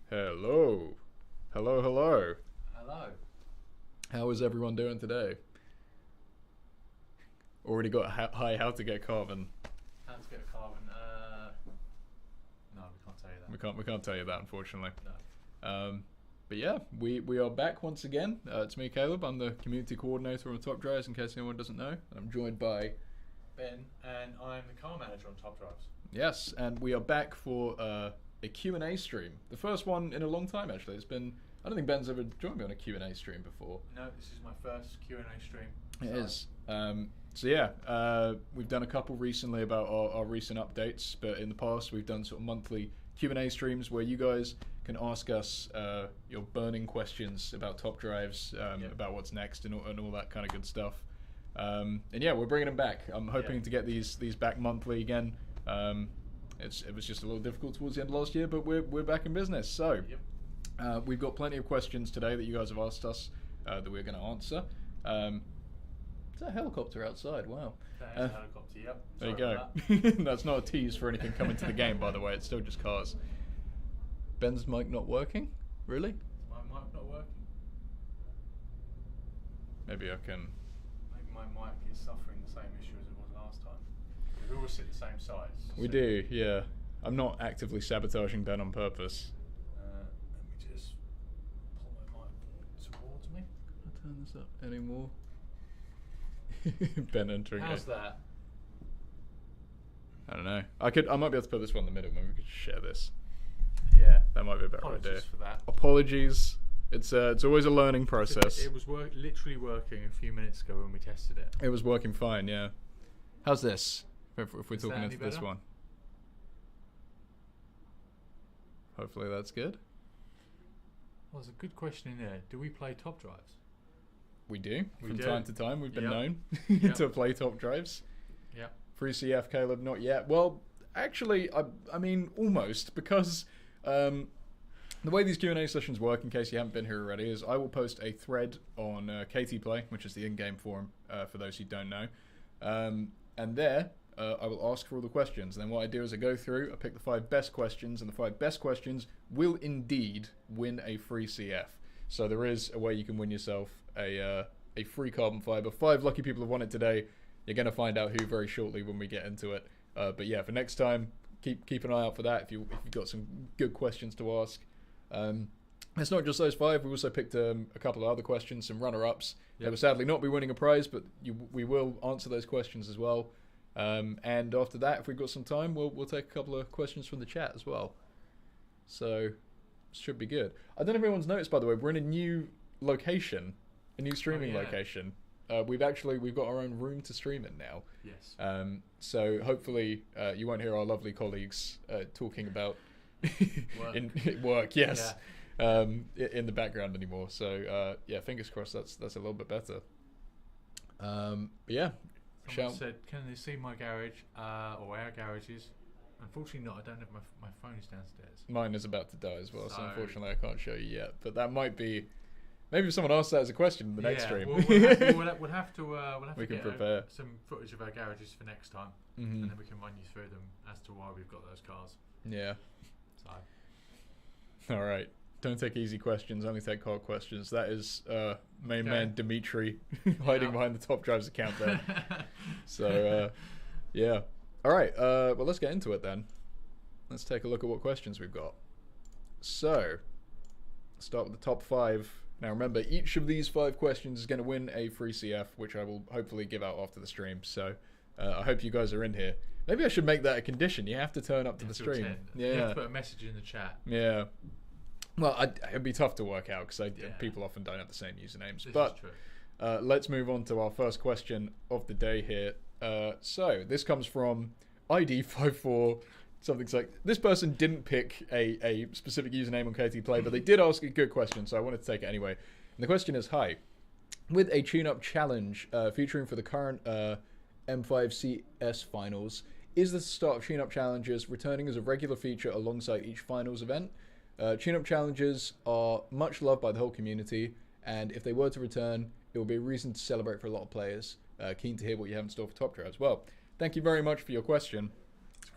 Hello. Hello, hello. Hello. How is everyone doing today? Already got how to get carbon. How to get carbon? No, we can't tell you that. We can't tell you that, unfortunately. No. But yeah, we are back once again. It's me, Caleb. I'm the community coordinator on Top Drives, in case anyone doesn't know. I'm joined by Ben, and I'm the car manager on Top Drives. Yes, and we are back for a Q&A stream. The first one in a long time, actually. It's been, I don't think Ben's ever joined me on a Q&A stream before. No, this is my first Q&A stream. It is. So yeah, we've done a couple recently about our recent updates, but in the past we've done sort of monthly Q&A streams where you guys can ask us your burning questions about Top Drives, about what's next and all that kind of good stuff. And yeah, we're bringing them back. I'm hoping to get these back monthly again. It was just a little difficult towards the end of last year, but we're back in business. So we've got plenty of questions today that you guys have asked us that we're going to answer. Is that a helicopter outside? Wow. That is a helicopter, yep. There you go. That's not a tease for anything coming to the game, by the way. It's still just cars. Ben's mic not working? Really? Is my mic not working? Maybe I can... Maybe my mic is suffering the same issue as it was last time. We all sit the same size. We do, yeah. I'm not actively sabotaging Ben on purpose. Let me just pull my mic towards me. Can I turn this up anymore? Ben entering. How's that? I don't know. I might be able to put this one in the middle. Maybe we could share this. Yeah. That might be a better Apologies idea. for that. Apologies. It's always a learning process. It was literally working a few minutes ago when we tested it. It was working fine, yeah. How's this? If we're Is talking that into any this better? one. Hopefully that's good. Well, there's a good question in there. Do we play Top Drives? We do. We From do. time to time, we've been Yep. known Yep. to play Top Drives. Yeah. Free CF, Caleb, not yet. Well, actually, I mean, almost, because the way these Q&A sessions work, in case you haven't been here already, is I will post a thread on KT Play, which is the in-game forum, for those who don't know. And there, I will ask for all the questions. And then what I do is I go through, I pick the 5 best questions, and the 5 best questions will indeed win a free CF. So there is a way you can win yourself a free carbon fiber. 5 lucky people have won it today. You're going to find out who very shortly when we get into it. But yeah, for next time, keep an eye out for that if you've got some good questions to ask. It's not just those 5. We also picked a couple of other questions, some runner-ups. Yep. They will sadly not be winning a prize, but we will answer those questions as well. And after that, if we've got some time, we'll take a couple of questions from the chat as well. So should be good. I don't know if everyone's noticed, by the way, we're in a new location, a new streaming location. We've got our own room to stream in now. Yes. So hopefully you won't hear our lovely colleagues talking about work. Yes. Yeah. In the background anymore. So yeah, fingers crossed that's a little bit better. But yeah. Someone said, can they see my garage or our garages? Unfortunately not. I don't have my phone is downstairs. Mine is about to die as well, so unfortunately I can't show you yet. But that might be... Maybe if someone asks that as a question in the next stream. We'll have to get prepare some footage of our garages for next time, Mm-hmm. and then we can run you through them as to why we've got those cars. Yeah. So. All right. Don't take easy questions. Only take hard questions. That is main man Dimitri hiding behind the Top Drives account there. So yeah. All right. Well, let's get into it then. Let's take a look at what questions we've got. So, start with the top 5. Now remember, each of these 5 questions is going to win a free CF, which I will hopefully give out after the stream. So I hope you guys are in here. Maybe I should make that a condition. You have to turn up to the stream. Yeah. You have to put a message in the chat. Yeah. Well, it'd be tough to work out because people often don't have the same usernames. This but is true. Let's move on to our first question of the day here. So this comes from ID54. Something's like, this person didn't pick a specific username on KT Play, but they did ask a good question, so I wanted to take it anyway. And the question is, hi, with a tune-up challenge featuring for the current M5CS finals, is the start of tune-up challenges returning as a regular feature alongside each finals event? Tune-up challenges are much loved by the whole community, and if they were to return, it would be a reason to celebrate for a lot of players. Keen to hear what you have in store for Top Drives. Well, thank you very much for your question.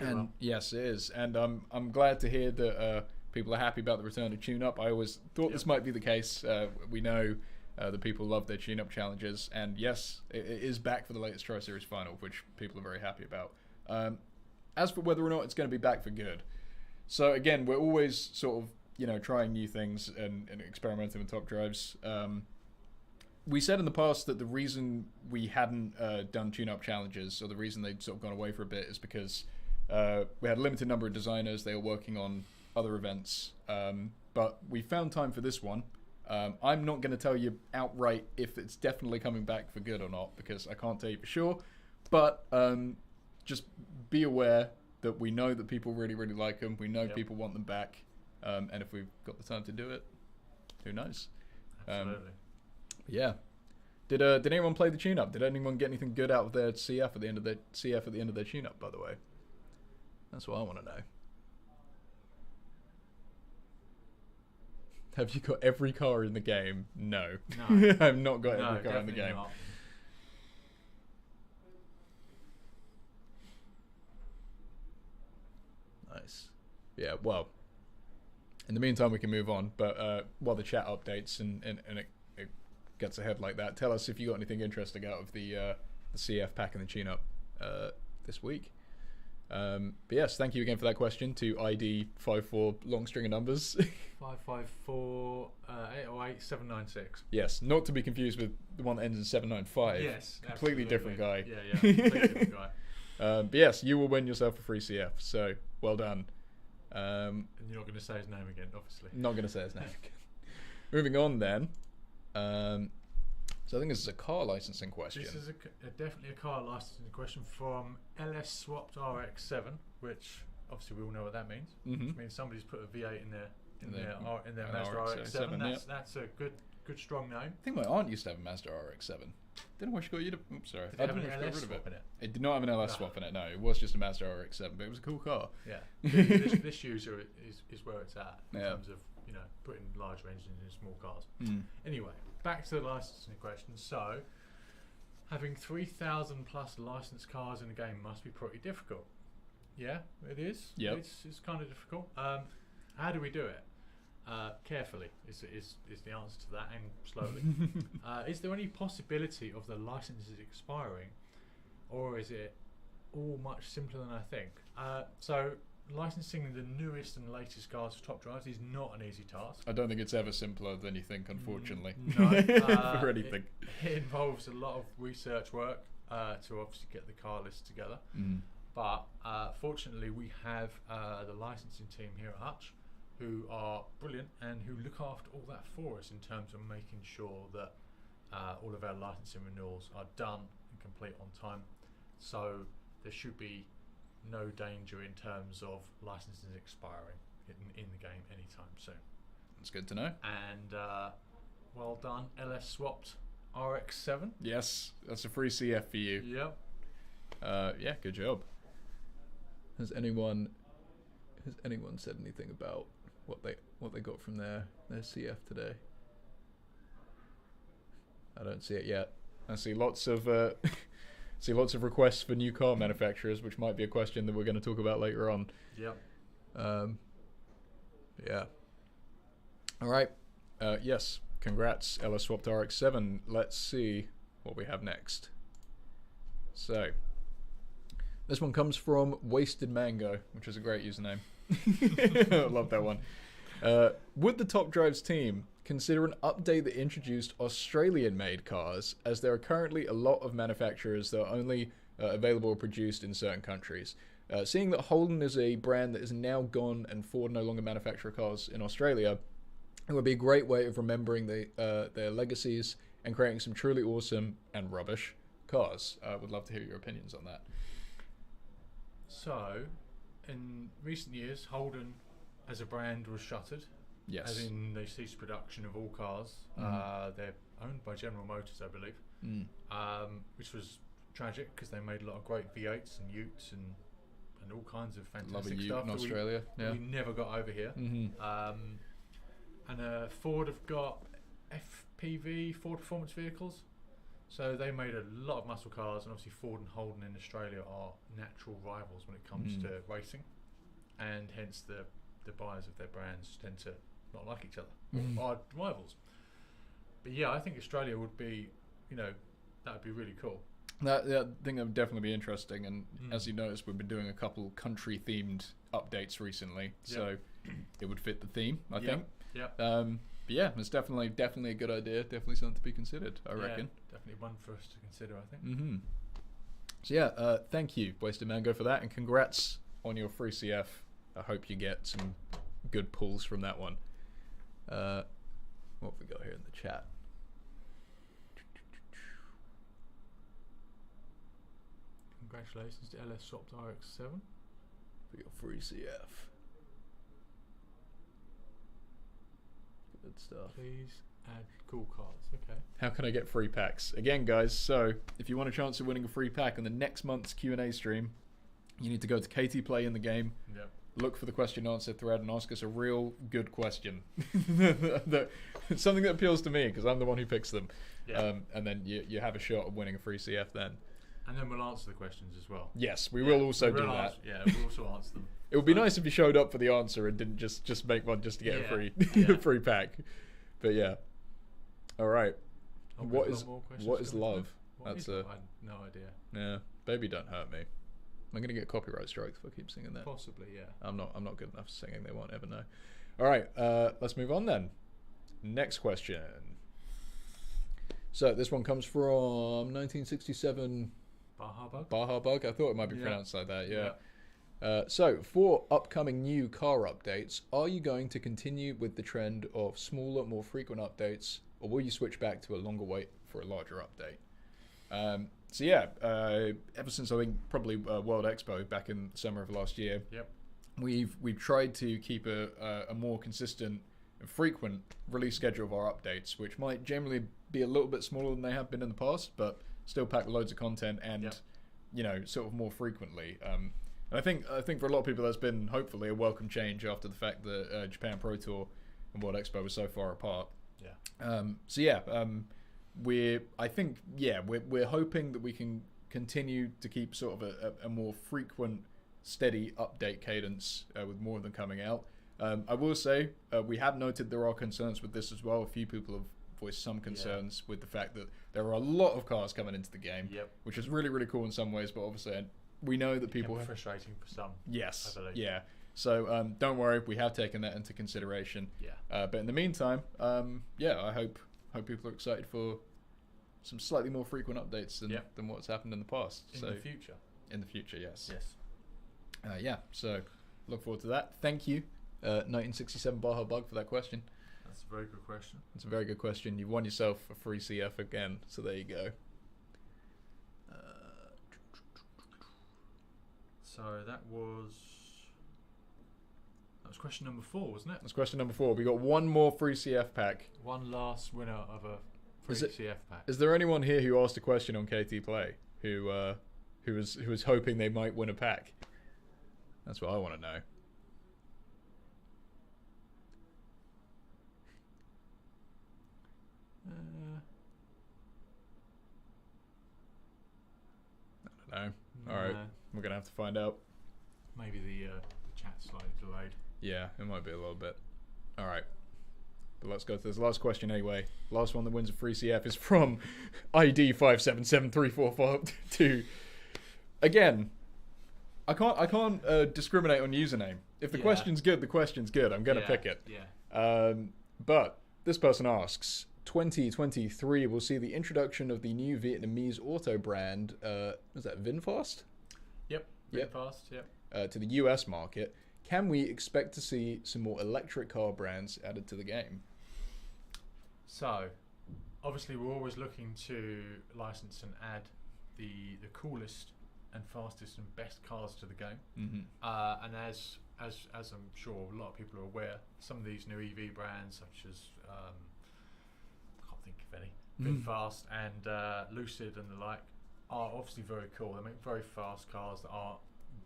And yes, it is. And I'm glad to hear that People are happy about the return of tune-up. I always thought this might be the case. We know that people love their tune-up challenges, and yes, it is back for the latest Tri-Series final, which people are very happy about. As for whether or not it's going to be back for good, so again, we're always sort of trying new things and experimenting with top drives. We said in the past that the reason we hadn't done tune-up challenges, or the reason they'd sort of gone away for a bit, is because we had a limited number of designers. They were working on other events, but we found time for this one. I'm not going to tell you outright if it's definitely coming back for good or not, because I can't tell you for sure, but just be aware that we know that people really, really like them. We know people want them back, and if we've got the time to do it, who knows? Absolutely. Yeah. Did anyone play the tune-up? Did anyone get anything good out of their CF at the end of their tune-up, by the way? That's what I want to know. Have you got every car in the game? No. I've not got every car in the game. Not. Nice. Yeah, well, in the meantime, we can move on. But while the chat updates and it gets ahead like that, tell us if you got anything interesting out of the CF pack and the tune-up this week. But yes, thank you again for that question to ID 54 long string of numbers. 554 808 796. Yes, not to be confused with the one that ends in 795. Yes, completely different guy. Yeah, completely different guy. But yes, you will win yourself a free CF. So well done. And you're not going to say his name again, obviously. Not going to say his name again. Moving on then. So I think this is a car licensing question. This is definitely a car licensing question from LS Swapped RX7, which obviously we all know what that means. Mm-hmm. Which means somebody's put a V8 in their Mazda RX7. That's a good strong name. I think my aunt used to have a Mazda RX-7. Didn't know why she got you to. Oops, sorry. Did it have an LS swap in it? It did not have an LS swap in it. No, it was just a Mazda RX-7, but it was a cool car. Yeah. this user is where it's at in terms of putting larger engines in small cars. Anyway, back to the licensing question. So, having 3,000 plus licensed cars in the game must be pretty difficult. Yeah, it is. Yep. It's kind of difficult. How do we do it? Carefully is the answer to that, and slowly. Is there any possibility of the licenses expiring, or is it all much simpler than I think? So licensing the newest and latest cars for top drives is not an easy task. I don't think it's ever simpler than you think, unfortunately. No, for anything. It involves a lot of research work to obviously get the car list together. But fortunately, we have the licensing team here at Hutch, who are brilliant and who look after all that for us in terms of making sure that all of our licensing renewals are done and complete on time. So there should be no danger in terms of licenses expiring in the game anytime soon. That's good to know. And well done, LS Swapped RX7. Yes, that's a free CF for you. Yep. Yeah, good job. Has anyone said anything about what they got from their CF today? I don't see it yet. I see lots of requests for new car manufacturers, which might be a question that we're going to talk about later on. Yep. Yeah. All right. Yes. Congrats, LS Swapped RX-7. Let's see what we have next. So, this one comes from Wasted Mango, which is a great username. I love that one. Would the Top Drives team consider an update that introduced Australian-made cars, as there are currently a lot of manufacturers that are only available or produced in certain countries? Seeing that Holden is a brand that is now gone and Ford no longer manufacture cars in Australia, it would be a great way of remembering their legacies and creating some truly awesome and rubbish cars. I would love to hear your opinions on that. So, in recent years, Holden as a brand was shuttered. Yes. As in, they ceased production of all cars. They're owned by General Motors, I believe, which was tragic because they made a lot of great V8s and Utes and all kinds of fantastic stuff in Australia. We never got over here. And Ford have got FPV, Ford Performance Vehicles. So they made a lot of muscle cars, and obviously Ford and Holden in Australia are natural rivals when it comes to racing, and hence the the buyers of their brands tend to not like each other, Mhm. or are rivals. But yeah, I think Australia would be, that would be really cool. I think that would definitely be interesting. And as you noticed, we've been doing a couple country-themed updates recently, so it would fit the theme, I think. Yeah. But yeah, it's definitely a good idea. Definitely something to be considered, I reckon. Definitely one for us to consider, I think. Mm-hmm. So yeah, thank you, Wasted Mango, for that, and congrats on your free CF. I hope you get some good pulls from that one. What have we got here in the chat? Congratulations to LS Shop RX7 for your free CF. Good stuff. Please add cool cards. Okay. How can I get free packs? Again, guys, so if you want a chance of winning a free pack in the next month's Q&A stream, you need to go to KT Play in the game, look for the question answer thread, and ask us a real good question. Something that appeals to me, because I'm the one who picks them. Yeah. And then you have a shot of winning a free CF then. And then we'll answer the questions as well. Yes, we will also do that. We'll also answer them. It would be nice if you showed up for the answer and didn't just make one just to get a free a free pack. But yeah. All right. What is love? That's I had no idea. Yeah, baby, don't hurt me. I'm gonna get copyright strikes if I keep singing that. Possibly, yeah. I'm not good enough for singing. They won't ever know. All right. Let's move on then. Next question. So this one comes from 1967. Baja Bug. I thought it might be pronounced like that. Yeah. So, for upcoming new car updates, are you going to continue with the trend of smaller, more frequent updates, or will you switch back to a longer wait for a larger update? So yeah, ever since I think probably World Expo back in the summer of last year, we've tried to keep a more consistent and frequent release schedule of our updates, which might generally be a little bit smaller than they have been in the past, but still pack loads of content and sort of more frequently. And I think for a lot of people that's been hopefully a welcome change after the fact that Japan Pro Tour and World Expo were so far apart. We're hoping that we can continue to keep sort of a more frequent, steady update cadence with more of them coming out. I will say we have noted there are concerns with this as well. A few people have voiced some concerns with the fact that there are a lot of cars coming into the game, which is really, really cool in some ways, but obviously we know that people have... frustrating for some. Yes, yeah. So don't worry, we have taken that into consideration. But in the meantime, I hope people are excited for some slightly more frequent updates than what's happened in the past. In the future, yes. Yes. So look forward to that. Thank you, 1967 Baja Bug, for that question. That's a very good question. It's a very good question. You've won yourself a free CF again, so there you go. So that was question number 4, wasn't it? That's question number 4. We got one more free CF pack. One last winner of a free CF pack. Is there anyone here who asked a question on KT Play who was hoping they might win a pack? That's what I want to know. I don't know. All right, we're gonna have to find out. Maybe the chat's slightly delayed. Yeah, it might be a little bit. All right, but let's go to this last question anyway. Last one that wins a free CF is from ID 5773442. Again, I can't discriminate on username. If the question's good, the question's good. I'm gonna pick it. But this person asks, 2023 will see the introduction of the new Vietnamese auto brand, was that VinFast? VinFast, to the US market. Can we expect to see some more electric car brands added to the game? So, obviously we're always looking to license and add the coolest and fastest and best cars to the game. And as I'm sure a lot of people are aware, some of these new EV brands such as I can't think of any, VinFast and Lucid and the like are obviously very cool. They make very fast cars that are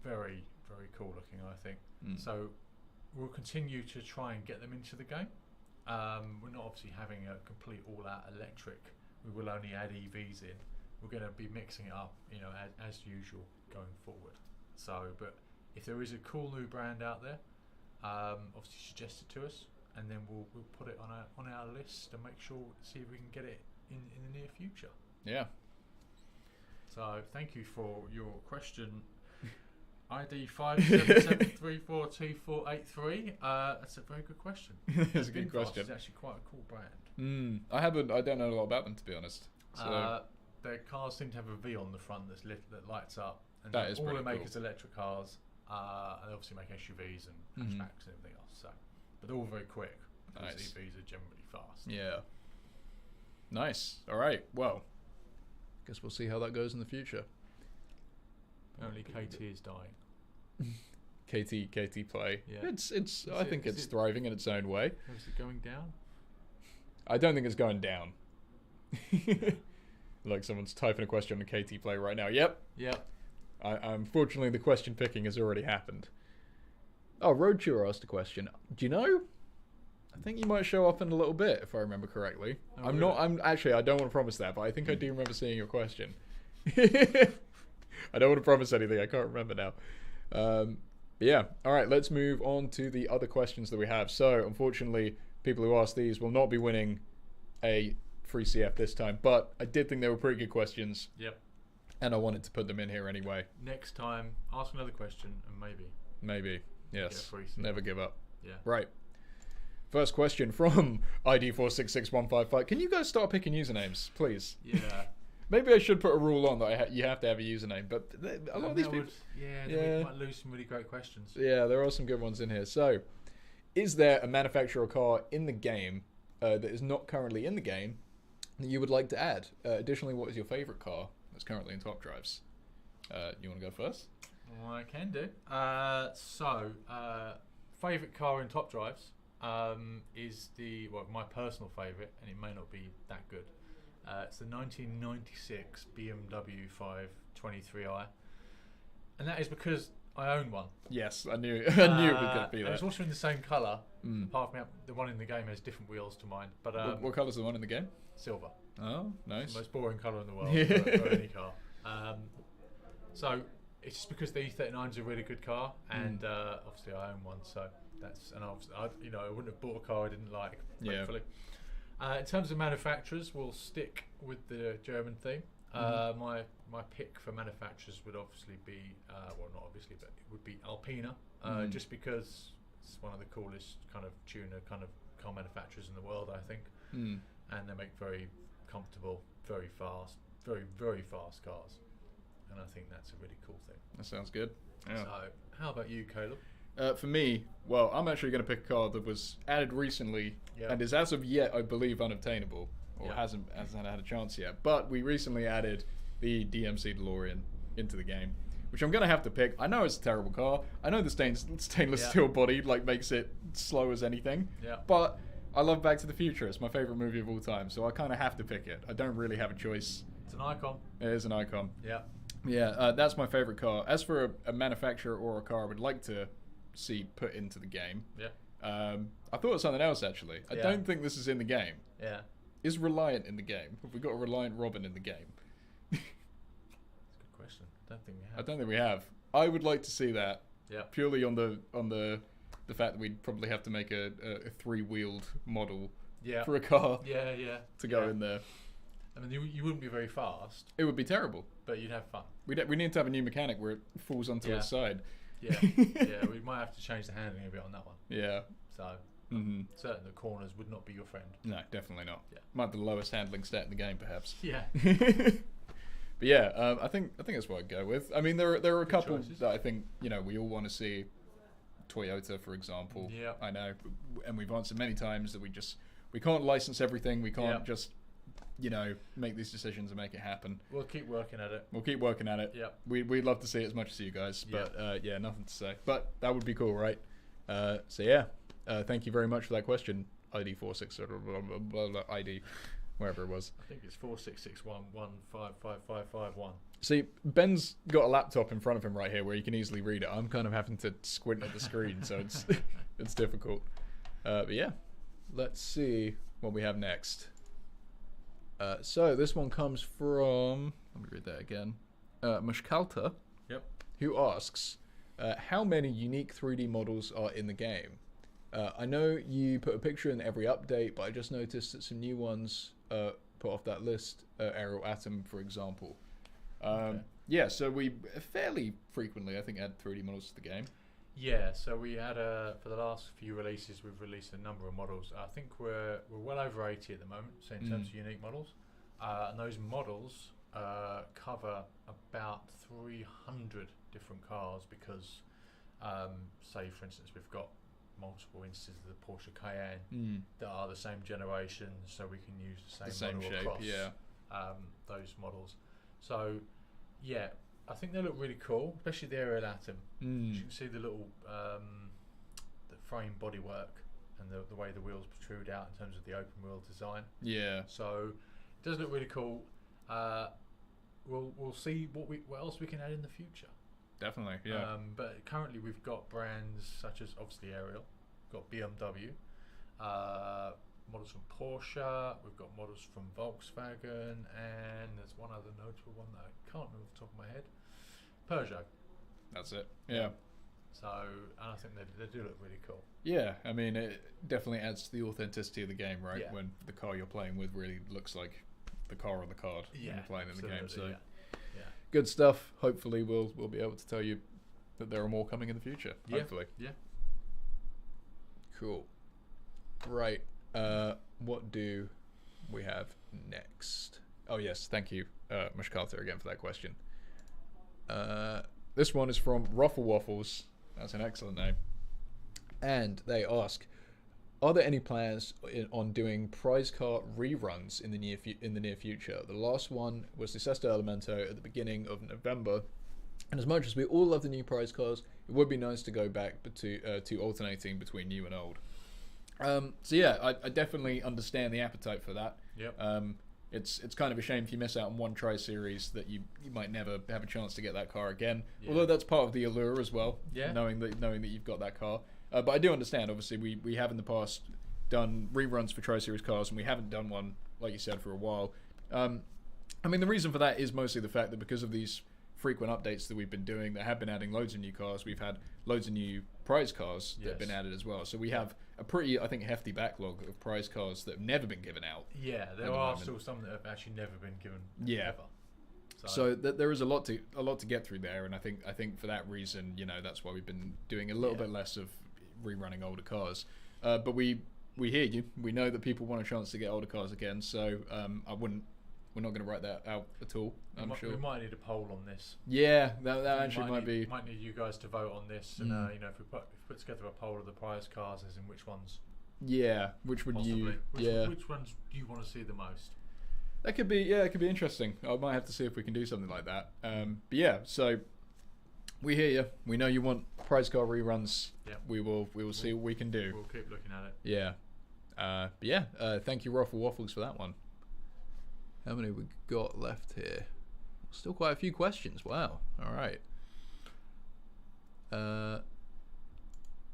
very, very cool looking, I think. So we'll continue to try and get them into the game. We're not obviously having a complete all-out electric. We will only add EVs in. We're going to be mixing it up, as usual going forward. So, but if there is a cool new brand out there, obviously suggest it to us, and then we'll put it on our list and make sure, see if we can get it in the near future. Yeah. So thank you for your question. ID 577342483. That's a very good question. That's a good question. It's actually quite a cool brand. I don't know a lot about them, to be honest. So Their cars seem to have a V on the front that lights up. And that is all pretty they make cool. is electric cars. And they obviously make SUVs and hatchbacks and everything else. So, but they're all very quick. Because Nice. EVs are generally fast. Yeah. Nice. All right. Well, guess we'll see how that goes in the future. Apparently, KT is dying. KT Play. Yeah. It's. I think it's thriving in its own way. Is it going down? I don't think it's going down. Like someone's typing a question on KT Play right now. Yep. Unfortunately, the question picking has already happened. Oh, Roadchewer asked a question. Do you know? I think you might show up in a little bit, if I remember correctly. Oh, I'm really? not. I don't want to promise that, but I think I do remember seeing your question. I don't want to promise anything. I can't remember now. But yeah. All right. Let's move on to the other questions that we have. So, unfortunately, people who asked these will not be winning a free CF this time, but I did think they were pretty good questions. Yep. And I wanted to put them in here anyway. Next time, ask another question and Maybe. get a Yes. free CF. Never give up. Yeah. Right. First question from ID466155. Can you guys start picking usernames, please? Yeah. Maybe I should put a rule on that you have to have a username, but a lot of these people... We might lose some really great questions. Yeah, there are some good ones in here. So, is there a manufacturer car in the game that is not currently in the game that you would like to add? Additionally, what is your favourite car that's currently in Top Drives? You want to go first? Well, I can do. Favourite car in Top Drives is my personal favourite, and it may not be that good. It's the 1996 BMW 523i, and that is because I own one. Yes, I knew it was going to be and that. it's also in the same colour. Apart from the one in the game has different wheels to mine, but What colour's the one in the game? silver. Oh, It's nice. the most boring colour in the world for any car. So it's just because the E39 is a really good car, and obviously I own one, so that's I wouldn't have bought a car I didn't like. Yeah. Hopefully. In terms of manufacturers, we'll stick with the German theme. My pick for manufacturers would obviously be not obviously, but it would be Alpina, just because it's one of the coolest kind of tuner kind of car manufacturers in the world, I think, and they make very comfortable, very fast, very very fast cars, and I think that's a really cool thing. That sounds good. Yeah. So, how about you, Caleb? For me, well, I'm actually going to pick a car that was added recently and is as of yet, I believe, unobtainable, or hasn't had a chance yet. But we recently added the DMC DeLorean into the game, which I'm going to have to pick. I know it's a terrible car. I know the stainless steel body makes it slow as anything. Yeah. But I love Back to the Future. It's my favorite movie of all time, so I kind of have to pick it. I don't really have a choice. It's an icon. It is an icon. Yeah. Yeah, that's my favorite car. As for a manufacturer or a car I would like to see put into the game, I thought of something else actually. I don't think this is in the game. Yeah. Is Reliant in the game? Have we got a Reliant Robin in the game? That's a good question. Don't think we have. I don't think we have. I would like to see that. Yeah. Purely on the fact that we'd probably have to make a 3-wheeled model for a car to go in there. I mean, you wouldn't be very fast. It would be terrible. But you'd have fun. We need to have a new mechanic where it falls onto its side. Yeah, we might have to change the handling a bit on that one. Yeah. So, certain the corners would not be your friend. No, definitely not. Yeah. Might have the lowest handling stat in the game, perhaps. Yeah. But yeah, I think that's what I'd go with. I mean, there are a couple choices. that I think we all want to see. Toyota, for example. Yeah. I know, and we've answered many times that we can't license everything. We can't just make these decisions and make it happen. We'll keep working at it. Yeah. We'd love to see it as much as you guys, but nothing to say. But that would be cool, right? Thank you very much for that question. ID 46 ID, wherever it was. I think it's 4661155551. See, Ben's got a laptop in front of him right here where he can easily read it. I'm kind of having to squint at the screen, so it's difficult. But yeah, let's see what we have next. So this one comes from, let me read that again, Mushkalta, Yep. who asks, how many unique 3D models are in the game? I know you put a picture in every update, but I just noticed that some new ones put off that list. Aerial Atom, for example. Okay. Yeah, so we fairly frequently, I think, add 3D models to the game. Yeah, so we had for the last few releases, we've released a number of models. I think we're well over 80 at the moment, so in terms of unique models, and those models cover about 300 different cars because, say for instance, we've got multiple instances of the Porsche Cayenne that are the same generation, so we can use the same model shape, across those models. So, yeah, I think they look really cool, especially the Aerial Atom. You can see the little the frame bodywork and the way the wheels protrude out in terms of the open wheel design. Yeah. So it does look really cool. We'll see what else we can add in the future. Definitely, yeah. But currently we've got brands such as obviously Aerial, we've got BMW, models from Porsche, we've got models from Volkswagen, and there's one other notable one that I can't remember off the top of my head. Peugeot. That's it. Yeah. So, and I think they do look really cool. Yeah, I mean, it definitely adds to the authenticity of the game, right? Yeah. When the car you're playing with really looks like the car on the card when you're playing in the game. So, good stuff. Hopefully, we'll be able to tell you that there are more coming in the future. Hopefully. Yeah. Cool. Right. What do we have next? Oh yes, thank you, Mushkata, again for that question. This one is from Ruffle Waffles. That's an excellent name. And they ask, are there any plans on doing prize car reruns in the near future? The last one was the Sesto Elemento at the beginning of November. And as much as we all love the new prize cars, it would be nice to go back to alternating between new and old. So yeah, I definitely understand the appetite for that. Yep. It's kind of a shame if you miss out on one tri-series that you might never have a chance to get that car again. Yeah. Although that's part of the allure as well. Yeah. Knowing that you've got that car. But I do understand. Obviously, we have in the past done reruns for tri-series cars, and we haven't done one, like you said, for a while. I mean, the reason for that is mostly the fact that because of these frequent updates that we've been doing that have been adding loads of new cars, we've had loads of new prize cars that have been added as well. So we have a pretty, I think, hefty backlog of prize cars that have never been given out. Yeah, there are still some that have actually never been given ever. So there is a lot to get through there, and I think for that reason, that's why we've been doing a little bit less of rerunning older cars. But we hear you. We know that people want a chance to get older cars again. So we're not going to write that out at all. I'm sure we might need a poll on this. Yeah, that actually might be. Might need you guys to vote on this, and if we put together a poll of the prize cars, as in which ones. Yeah, which would possibly. you? Which ones do you want to see the most? That could be. Yeah, it could be interesting. I might have to see if we can do something like that. But yeah, so we hear you. We know you want prize car reruns. Yeah. We will see what we can do. We'll keep looking at it. Yeah. But yeah. Thank you, Ruffle Waffles, for that one. How many we got left here? Still quite a few questions. Wow. All right.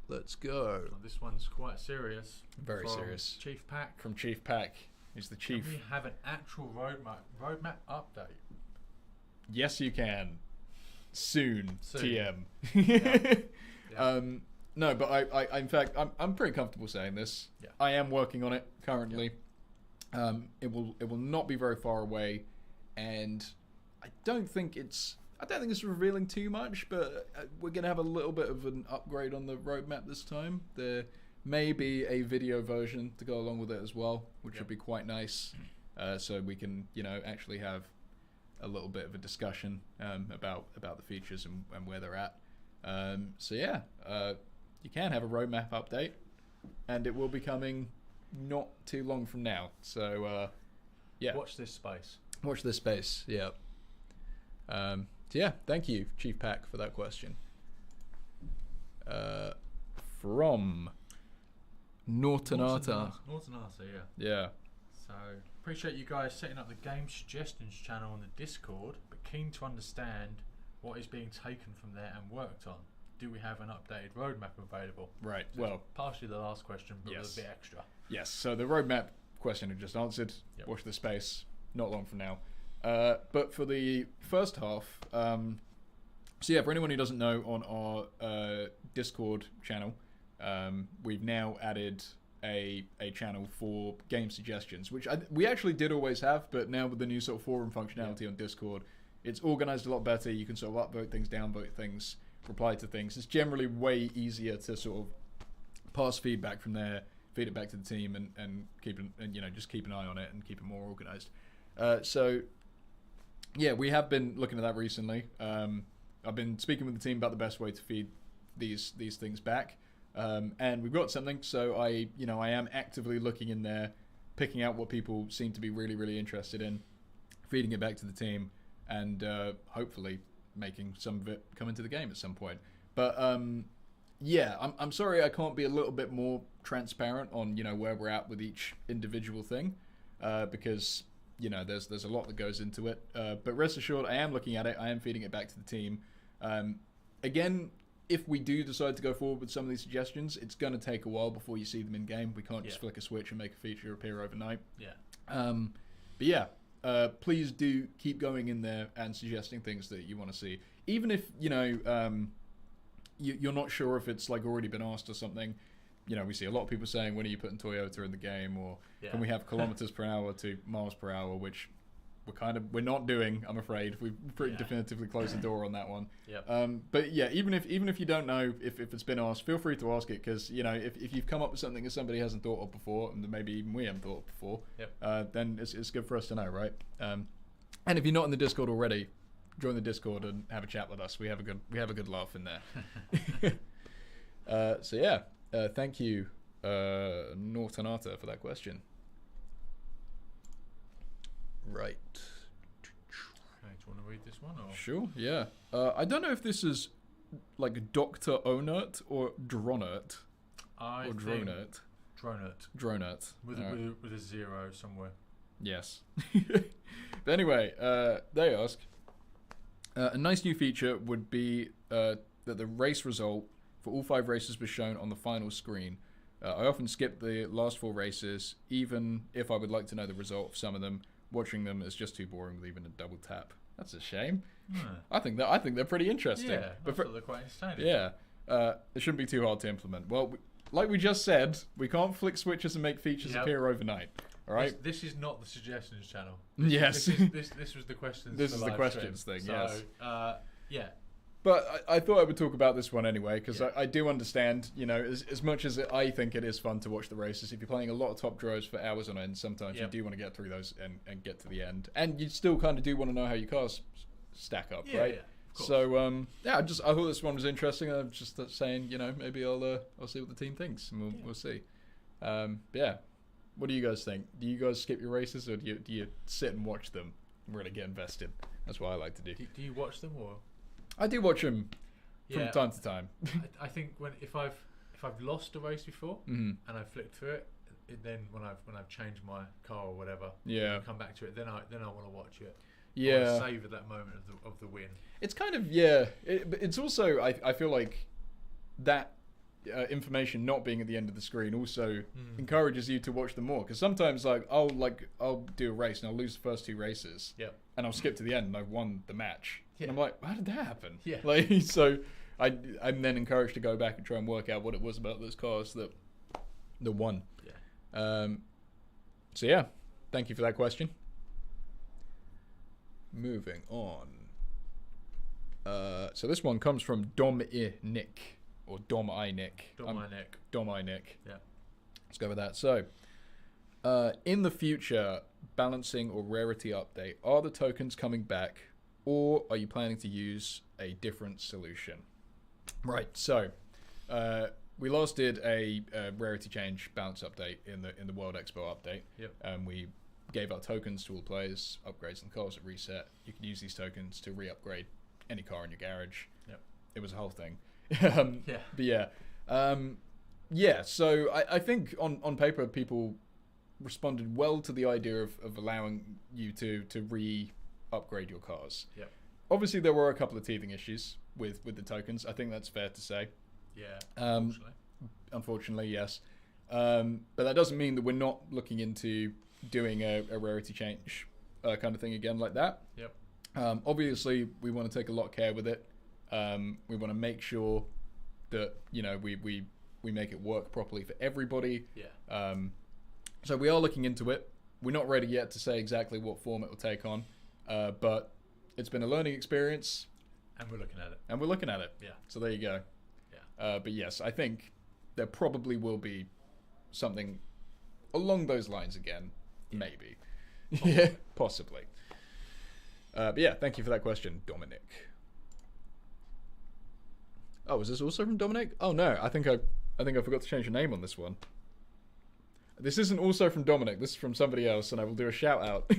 Let's go. Well, this one's quite serious. Very serious. Chief Pack. From Chief Pack. He's the chief. Can we have an actual roadmap update? Yes, you can. Soon. TM. Yeah. No, but I in fact, I'm pretty comfortable saying this. Yeah. I am working on it currently. It will not be very far away, and I don't think it's revealing too much, but we're gonna have a little bit of an upgrade on the roadmap this time. There may be a video version to go along with it as well, which would be quite nice. So we can actually have a little bit of a discussion about the features and where they're at. So yeah, you can have a roadmap update, and it will be coming not too long from now. So yeah, watch this space. Watch this space. Yeah. So yeah, thank you, Chief Pack, for that question. From Nortonata. Nortonata, yeah. Yeah. So appreciate you guys setting up the game suggestions channel on the Discord, but keen to understand what is being taken from there and worked on. Do we have an updated roadmap available? Right. So well, it's partially the last question, but with a bit extra. Yes. So the roadmap question I just answered. Yep. Watch the space. Not long from now. But for the first half, So yeah, for anyone who doesn't know, on our Discord channel, we've now added a channel for game suggestions, which we actually did always have, but now with the new sort of forum functionality on Discord, it's organized a lot better. You can sort of upvote things, downvote things, reply to things. It's generally way easier to sort of pass feedback from there, feed it back to the team, and keep just keep an eye on it and keep it more organized. So yeah, we have been looking at that recently. I've been speaking with the team about the best way to feed these things back, and we've got something. So I am actively looking in there, picking out what people seem to be really, really interested in, feeding it back to the team, and hopefully making some of it come into the game at some point. But yeah, I'm sorry I can't be a little bit more transparent on where we're at with each individual thing, because there's a lot that goes into it. But rest assured, I am looking at it. I am feeding it back to the team. Again, if we do decide to go forward with some of these suggestions, it's going to take a while before you see them in game. We can't just flick a switch and make a feature appear overnight. Yeah. But yeah, please do keep going in there and suggesting things that you want to see. Even if, you're not sure if it's like already been asked or something. We see a lot of people saying, when are you putting Toyota in the game? Or can we have kilometers per hour to miles per hour, which we're not doing, I'm afraid. We've pretty definitively closed the door on that one. But yeah, even if you don't know if it's been asked, feel free to ask it, because if you've come up with something that somebody hasn't thought of before, and maybe even we haven't thought of before, then it's good for us to know, right? And if you're not in the Discord already, join the Discord and have a chat with us. We have a good laugh in there. So yeah, thank you, Nortonata, for that question. Right. Okay, do you want to read this one? Or? Sure, yeah. I don't know if this is like Dr. Onert or Dronert. Or Dronert. Dronert. With a zero somewhere. Yes. But anyway, they ask, a nice new feature would be that the race result for all 5 races was shown on the final screen. I often skip the last 4 races, even if I would like to know the result of some of them. Watching them is just too boring with even a double tap. That's a shame. I think they're pretty interesting. Yeah, but they're quite entertaining. Yeah, it shouldn't be too hard to implement. Well, like we just said, we can't flick switches and make features appear overnight. All right. This is not the suggestions channel. Yes. This was the questions. This is the questions thing. So, yes. Yeah. But I thought I would talk about this one anyway, because I do understand, as much as I think it is fun to watch the races, if you're playing a lot of top drivers for hours on end, sometimes you do want to get through those and get to the end. And you still kind of do want to know how your cars stack up, right? Yeah, so, I thought this one was interesting. I'm just saying, maybe I'll see what the team thinks, and we'll see. Yeah. What do you guys think? Do you guys skip your races, or do you sit and watch them and really get invested? That's what I like to do. Do you watch them, or...? I do watch them from time to time. I think if I've lost a race before and I flicked through it, then when I've changed my car or whatever, come back to it, then I want to watch it. I savor that moment of the win. It's kind of it's also I feel like that information not being at the end of the screen also encourages you to watch them more, because sometimes I'll do a race and I'll lose the first 2 races, and I'll skip to the end and I've won the match. And I'm like, how did that happen? So I'm then encouraged to go back and try and work out what it was about those cars that won. So yeah, thank you for that question. Moving on. So this one comes from Nick, or Dom I Nick. Yeah. Let's go with that. So, in the future, balancing or rarity update, are the tokens coming back, or are you planning to use a different solution? Right. So, we last did a rarity change balance update in the World Expo update. We gave out tokens to all players, upgrades and cars at reset. You can use these tokens to re-upgrade any car in your garage. It was a whole thing. So I think on paper people responded well to the idea of allowing you to re-upgrade your cars. Obviously there were a couple of teething issues with the tokens. I think that's fair to say. Unfortunately, yes. But that doesn't mean that we're not looking into doing a rarity change kind of thing again like that. Obviously we want to take a lot of care with it. We want to make sure that we make it work properly for everybody. Yeah. So we are looking into it. We're not ready yet to say exactly what form it will take on, but it's been a learning experience. And we're looking at it. Yeah. So there you go. Yeah. But yes, I think there probably will be something along those lines again. Yeah. Maybe. Yeah, possibly. But yeah, thank you for that question, Dominic. Oh, is this also from Dominic? Oh no, I think I forgot to change your name on this one. This isn't also from Dominic. This is from somebody else, and I will do a shout out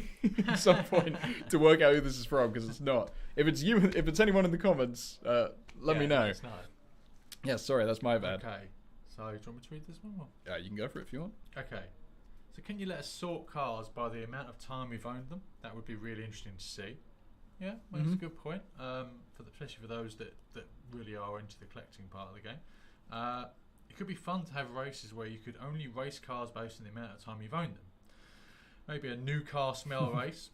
at some point to work out who this is from, because it's not. If it's you, if it's anyone in the comments, let me know. It's not. Yeah, sorry, that's my bad. Okay. So, do you want me to read this one? Or? You can go for it if you want. Okay. So, can you let us sort cars by the amount of time we've owned them? That would be really interesting to see. Yeah, well, that's a good point. Especially for those that really are into the collecting part of the game. It could be fun to have races where you could only race cars based on the amount of time you've owned them. Maybe a new car smell race.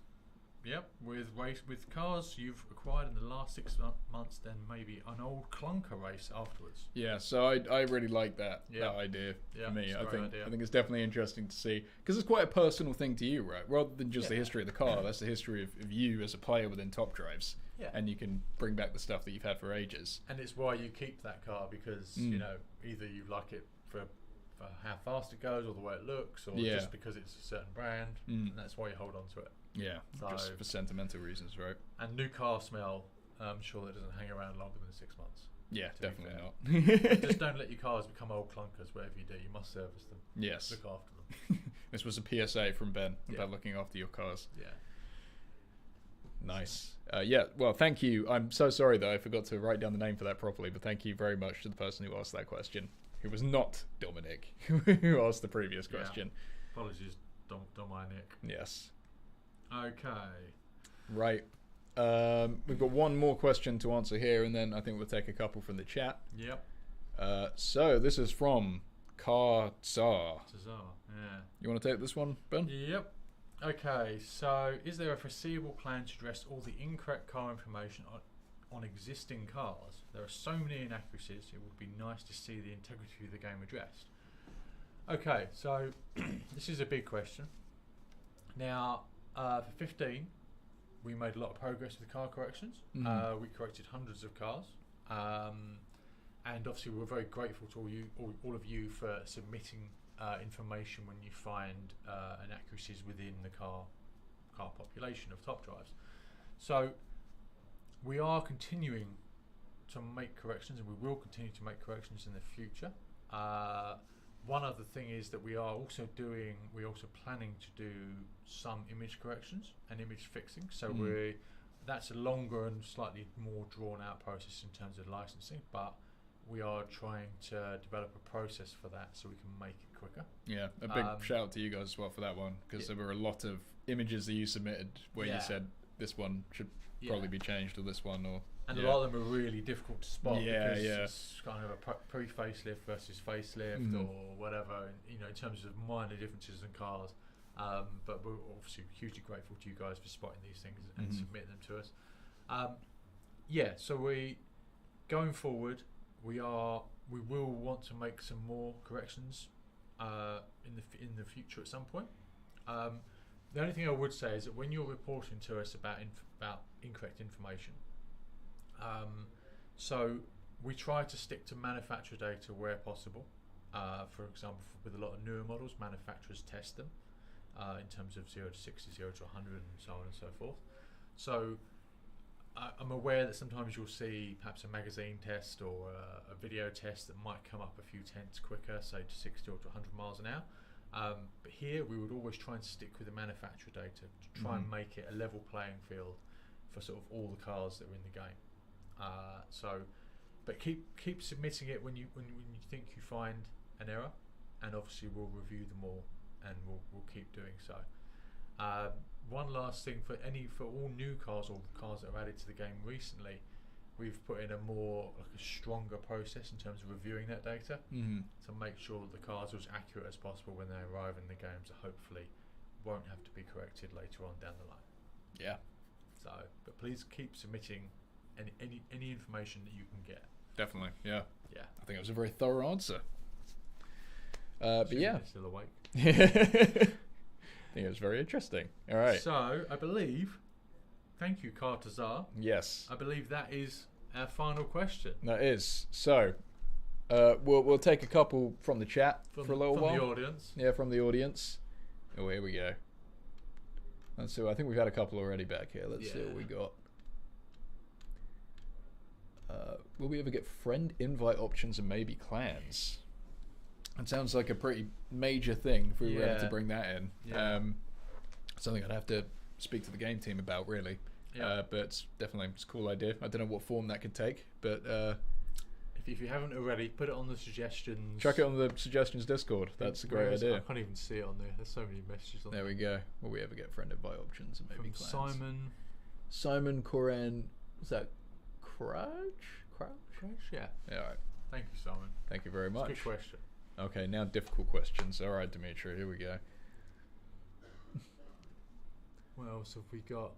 Yep, with cars you've acquired in the last 6 months, then maybe an old clunker race afterwards. Yeah, so I really like that idea for me. I think it's definitely interesting to see, because it's quite a personal thing to you, right? Rather than just the history of the car, that's the history of you as a player within Top Drives. Yeah. And you can bring back the stuff that you've had for ages. And it's why you keep that car, because either you like it for how fast it goes or the way it looks, or just because it's a certain brand, and that's why you hold on to it. Yeah, just for sentimental reasons, right? And new car smell, I'm sure that doesn't hang around longer than 6 months. Yeah, definitely not. Just don't let your cars become old clunkers. Whatever you do, you must service them. Yes. Look after them. This was a PSA from Ben about looking after your cars. Yeah. Nice. Well, thank you. I'm so sorry that I forgot to write down the name for that properly, but thank you very much to the person who asked that question, who was not Dominic, who asked the previous question. Apologies, Dominic. Yes. Okay. Right. We've got one more question to answer here, and then I think we'll take a couple from the chat. Yep. So this is from Karzar. Yeah. You want to take this one, Ben? Yep. Okay, so is there a foreseeable plan to address all the incorrect car information on existing cars? There are so many inaccuracies, it would be nice to see the integrity of the game addressed. Okay, so this is a big question. Now, for 15, we made a lot of progress with car corrections. We corrected hundreds of cars. And obviously we're very grateful to all of you for submitting information when you find inaccuracies within the car population of Top Drives. So we are continuing to make corrections, and we will continue to make corrections in the future. One other thing is that we are also planning to do some image corrections and image fixing. So that's a longer and slightly more drawn out process in terms of licensing, but we are trying to develop a process for that so we can make it quicker. Yeah, a big shout out to you guys as well for that one, because there were a lot of images that you submitted where you said this one should probably be changed to this one, or and a lot of them are really difficult to spot because yeah. it's kind of a pre-facelift versus facelift or whatever, in terms of minor differences in cars. But we're obviously hugely grateful to you guys for spotting these things and submitting them to us. So going forward, we will want to make some more corrections in the future at some point. The only thing I would say is that when you're reporting to us about incorrect information, so we try to stick to manufacturer data where possible. For example, with a lot of newer models, manufacturers test them in terms of 0 to 60, 0 to 100, and so on and so forth. So I'm aware that sometimes you'll see perhaps a magazine test or a video test that might come up a few tenths quicker, say to 60 or to 100 miles an hour. But here we would always try and stick with the manufacturer data to try and make it a level playing field for sort of all the cars that are in the game. But keep submitting it when you think you find an error, and obviously we'll review them all, and we'll keep doing so. One last thing for all new cars or cars that are added to the game recently, we've put in a stronger process in terms of reviewing that data to make sure that the cars are as accurate as possible when they arrive in the game, so hopefully won't have to be corrected later on down the line. Yeah. So, but please keep submitting any information that you can get. Definitely, yeah. Yeah. I think it was a very thorough answer. But yeah. Still awake. I think it was very interesting. All right. So I believe, thank you, Cartazar. Yes. I believe that is our final question. That is. So we'll take a couple from the chat for a little while. From the audience. Yeah, from the audience. Oh, here we go. Let's see. I think we've had a couple already back here. Let's see what we got. Will we ever get friend invite options and maybe clans? It sounds like a pretty major thing if we were able to bring that in. Yeah. Something I'd have to speak to the game team about, really. Yeah. But it's a cool idea. I don't know what form that could take, but if you haven't already, put it on the suggestions. chuck it on the suggestions Discord. That's a great idea. I can't even see it on there. There's so many messages on there. There we go. Will we ever get friend invite options and maybe From clans? Simon Coran. Was that Crouch? Yeah. Yeah. All right. Thank you, Simon. Thank you very much. Good question. Okay, now difficult questions. All right, Dimitri, here we go. What else have we got?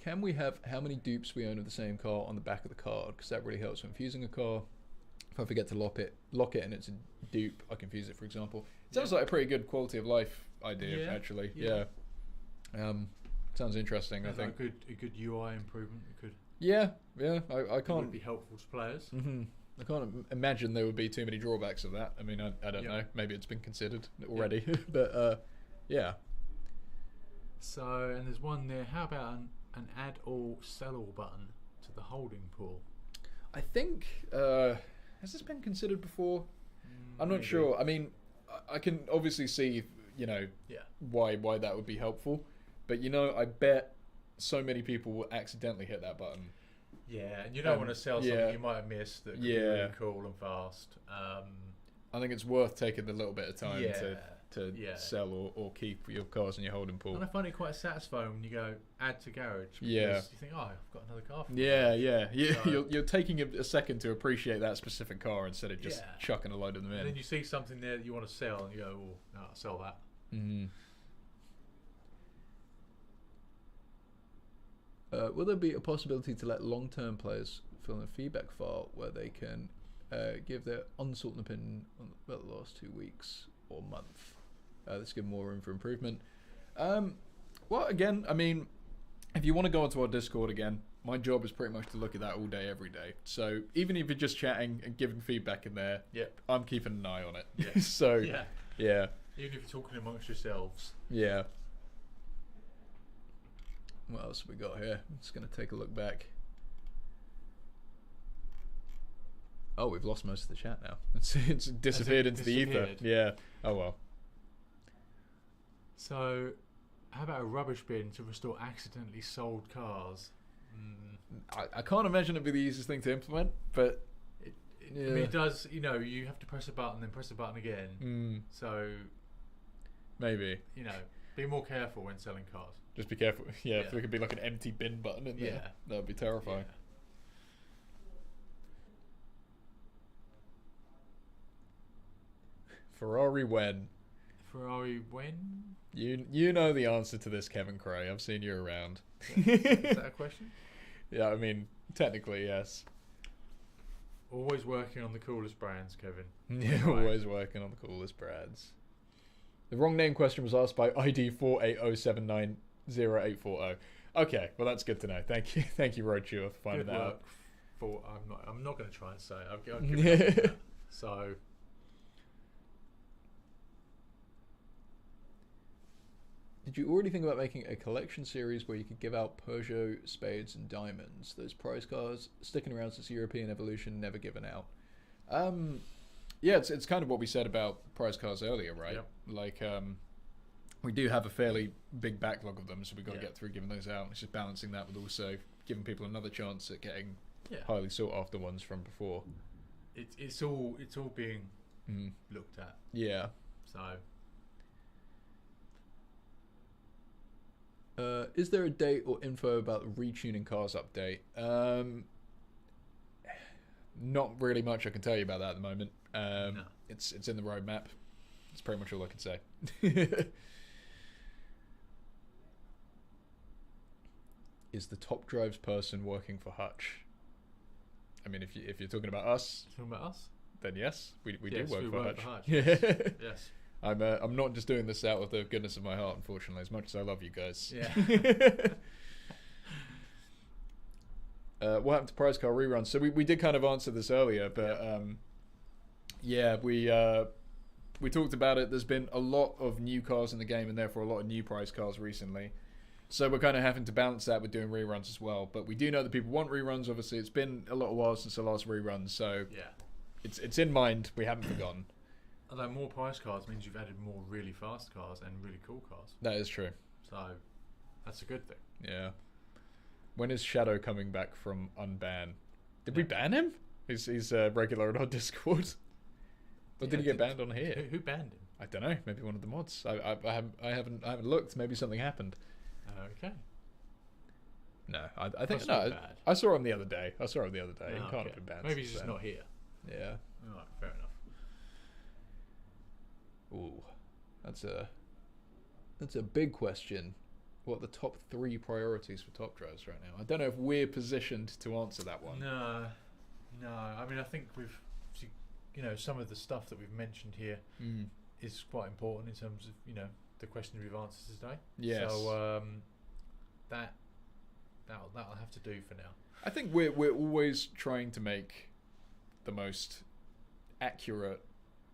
Can we have how many dupes we own of the same car on the back of the card? Because that really helps when fusing a car. If I forget to lock it and it's a dupe, I can fuse it, for example. It sounds like a pretty good quality of life idea, actually. Yeah. Sounds interesting, I think. Like a good UI improvement. It could. Yeah. I It can't. would be helpful to players. I can't imagine there would be too many drawbacks of that. I mean, I don't know. Maybe it's been considered already, but yeah. So, and there's one there. How about an add all, sell all button to the holding pool? I think has this been considered before? I'm not sure. I mean, I can obviously see, why that would be helpful, but I bet so many people will accidentally hit that button. Yeah, and you don't want to sell something you might have missed that could be really cool and fast. I think it's worth taking a little bit of time to sell or keep your cars in your holding pool. And I find it quite satisfying when you go add to garage. Because you think, oh, I've got another car. You're taking a second to appreciate that specific car instead of just chucking a load of them in. And then you see something there that you want to sell, and you go, oh, no, I'll sell that. Mm-hmm. Will there be a possibility to let long-term players fill in a feedback file where they can give their uncertain opinion about the last 2 weeks or month? This give more room for improvement. Well, again, I mean, if you want to go onto our Discord again, my job is pretty much to look at that all day, every day. So even if you're just chatting and giving feedback in there, I'm keeping an eye on it. Yeah. So even if you're talking amongst yourselves. Yeah. What else have we got here? I'm just going to take a look back. Oh, we've lost most of the chat now. It's disappeared into the ether. Yeah. Oh, well. So, how about a rubbish bin to restore accidentally sold cars? I can't imagine it'd be the easiest thing to implement, but... I mean, it does, you have to press a button, then press a button again. So... Maybe. Be more careful when selling cars. Just be careful. Yeah, if there could be like an empty bin button in there, that would be terrifying. Ferrari when? Ferrari when? You know the answer to this, Kevin Cray. I've seen you around. Is that a question? Yeah, I mean, technically, yes. Always working on the coolest brands, Kevin. Yeah, always working on the coolest brands. The wrong name question was asked by ID 480790840. Okay, well that's good to know. Thank you, Rochu, for finding that out. I'm not going to try and say it. I'll give it up. So. Did you already think about making a collection series where you could give out Peugeot, Spades, and Diamonds? Those prize cars sticking around since European Evolution, never given out. Yeah, it's kind of what we said about prize cars earlier, right? Yep. Like, we do have a fairly big backlog of them, so we've got to get through giving those out. It's just balancing that with also giving people another chance at getting highly sought after ones from before. It's all being looked at. Yeah. So. Is there a date or info about the retuning cars update? Not really much I can tell you about that at the moment. No. It's in the roadmap. That's pretty much all I can say. Is the top drives person working for Hutch? I mean, if you're talking about us, then yes, we do work for Hutch. Yeah. Yes. I'm not just doing this out of the goodness of my heart, unfortunately, as much as I love you guys. Yeah. What happened to prize car reruns? So we did kind of answer this earlier, but we talked about it. There's been a lot of new cars in the game, and therefore a lot of new prize cars recently. So we're kind of having to balance that with doing reruns as well. But we do know that people want reruns. Obviously, it's been a little while since the last rerun, so Yeah. it's in mind. We haven't forgotten. Although more prize cars means you've added more really fast cars and really cool cars. That is true. So that's a good thing. Yeah. When is Shadow coming back from unban? Did we ban him? He's regular on our Discord. Or did he get banned on here? Who banned him? I don't know. Maybe one of the mods. I haven't looked. Maybe something happened. Okay. No, I think That's no. not bad. I saw him the other day. He can't okay. have been banned. Maybe he's since just then. not here. Yeah. Alright, fair enough. Ooh, that's a big question. What are the top 3 priorities for top drives right now? I don't know if we're positioned to answer that one. No. I mean, I think some of the stuff that we've mentioned here is quite important in terms of the question we've answered today. Yes. So that'll have to do for now. I think we're always trying to make the most accurate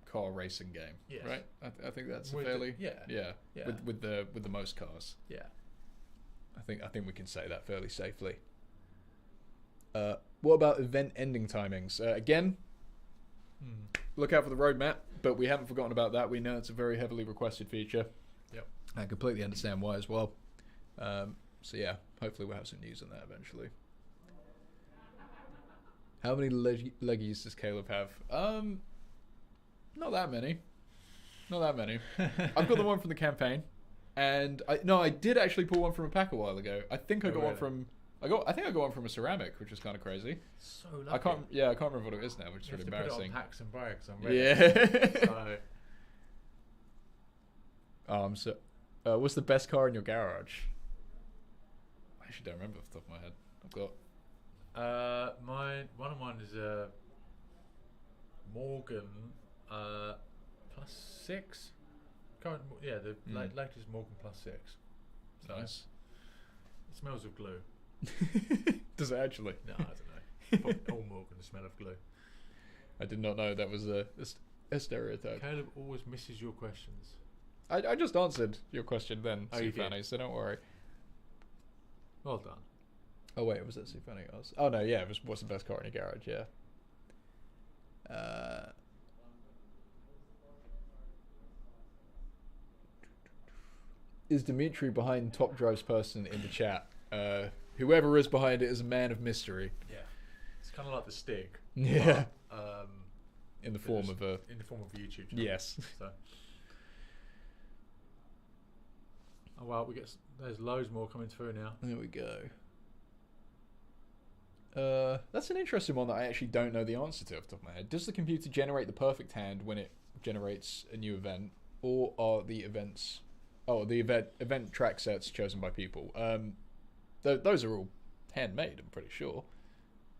car racing game. Yes. Right. I think that's With fairly yeah. with the most cars. Yeah. I think we can say that fairly safely. What about event ending timings? Again, look out for the roadmap, but we haven't forgotten about that. We know it's a very heavily requested feature. Yep. I completely understand why as well. So yeah, hopefully we'll have some news on that eventually. How many leggies does Caleb have? Not that many. I've got the one from the campaign, and I did actually pull one from a pack a while ago. I think I got one from. I think I got one from a ceramic, which is kind of crazy. So lucky. I can't remember what it is now, which is really embarrassing. Put it on packs and brags. I'm ready. Yeah. So. What's the best car in your garage? I actually don't remember off the top of my head. I've got. One of mine is a Morgan +6. The latest Morgan +6. So Nice. It smells of glue. Does it actually? No, I don't know. All Morgans smell of glue. I did not know that was a stereotype. Caleb always misses your questions. I just answered your question then, Oh, you did? Sufani, so don't worry. Well done. Oh wait, was that Sufani? Oh no, yeah, it was what's the best car in your garage, yeah. Is Dimitri behind Top Drive's person in the chat? Whoever is behind it is a man of mystery. Yeah. It's kind of like the stick. Yeah. But, in the form of a YouTube channel. yes. So. Oh well, there's loads more coming through now. There we go. That's an interesting one that I actually don't know the answer to off the top of my head. Does the computer generate the perfect hand when it generates a new event, or are the events? Oh, the event track sets chosen by people. Those are all handmade. I'm pretty sure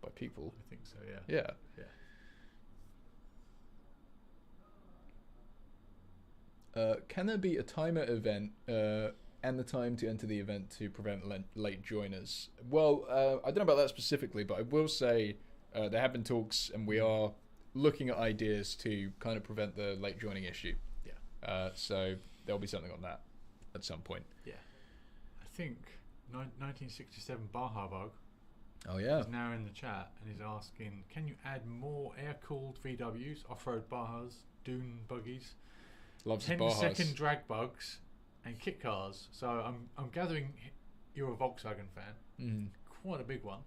by people. I think so. Yeah. Yeah. Can there be a timer event and the time to enter the event to prevent late joiners? Well, I don't know about that specifically, but I will say there have been talks, and we are looking at ideas to kind of prevent the late joining issue. Yeah. So there'll be something on that at some point. Yeah. I think 1967 Baja Bug Oh yeah. is now in the chat and is asking, can you add more air-cooled VWs, off-road Bajas, dune buggies, Loves his 10-second Bajas. drag bugs, and kit cars? So I'm gathering you're a Volkswagen fan. Quite a big one.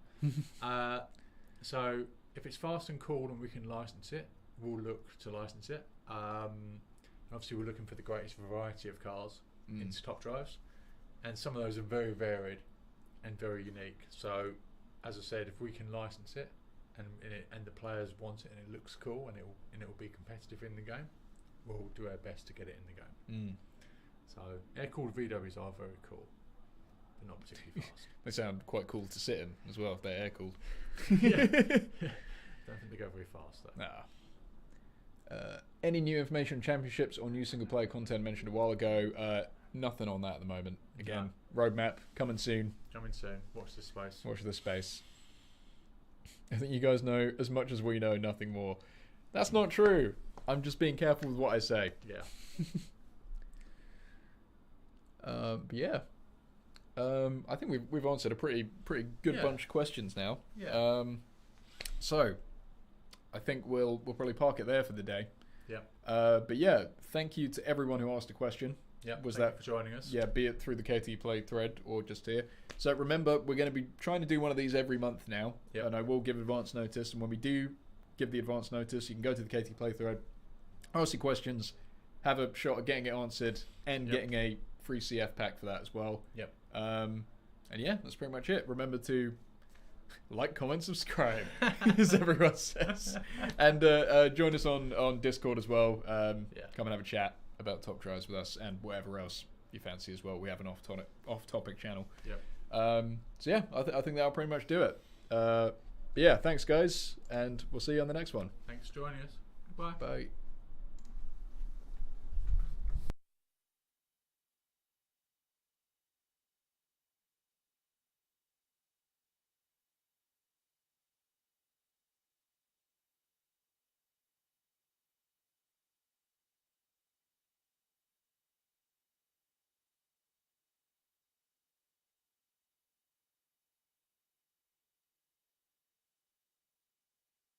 So if it's fast and cool and we can license it, we'll look to license it. And obviously we're looking for the greatest variety of cars into top drives, and some of those are very varied and very unique. So as I said, if we can license it and the players want it and it looks cool and it will be competitive in the game, we'll do our best to get it in the game. So air-cooled VWs are very cool, but not particularly fast. They sound quite cool to sit in as well if they're air cooled. Yeah. Don't think they go very fast though. Nah. Any new information on championships or new single player content mentioned a while ago? Nothing on that at the moment. Again, roadmap coming soon. Coming soon. Watch this space. Watch this space. I think you guys know as much as we know, nothing more. That's not true. I'm just being careful with what I say. Yeah. But yeah. I think we've answered a pretty good bunch of questions now. Yeah. So I think we'll probably park it there for the day. Yeah. But yeah, thank you to everyone who asked a question. Yeah. Was Thank that you for joining us? Yeah, be it through the KT Play thread or just here. So remember, we're going to be trying to do one of these every month now. Yep. And I will give advance notice. And when we do give the advance notice, you can go to the KT Play thread, ask your questions, have a shot at getting it answered, and getting a free CF pack for that as well. Yep. And yeah, that's pretty much it. Remember to like, comment, subscribe, as everyone says. And join us on Discord as well. Come and have a chat about top tries with us and whatever else you fancy as well. We have an off-topic channel. Yep. So yeah, I think that'll pretty much do it. But yeah, thanks guys, and we'll see you on the next one. Thanks for joining us. Goodbye. Bye.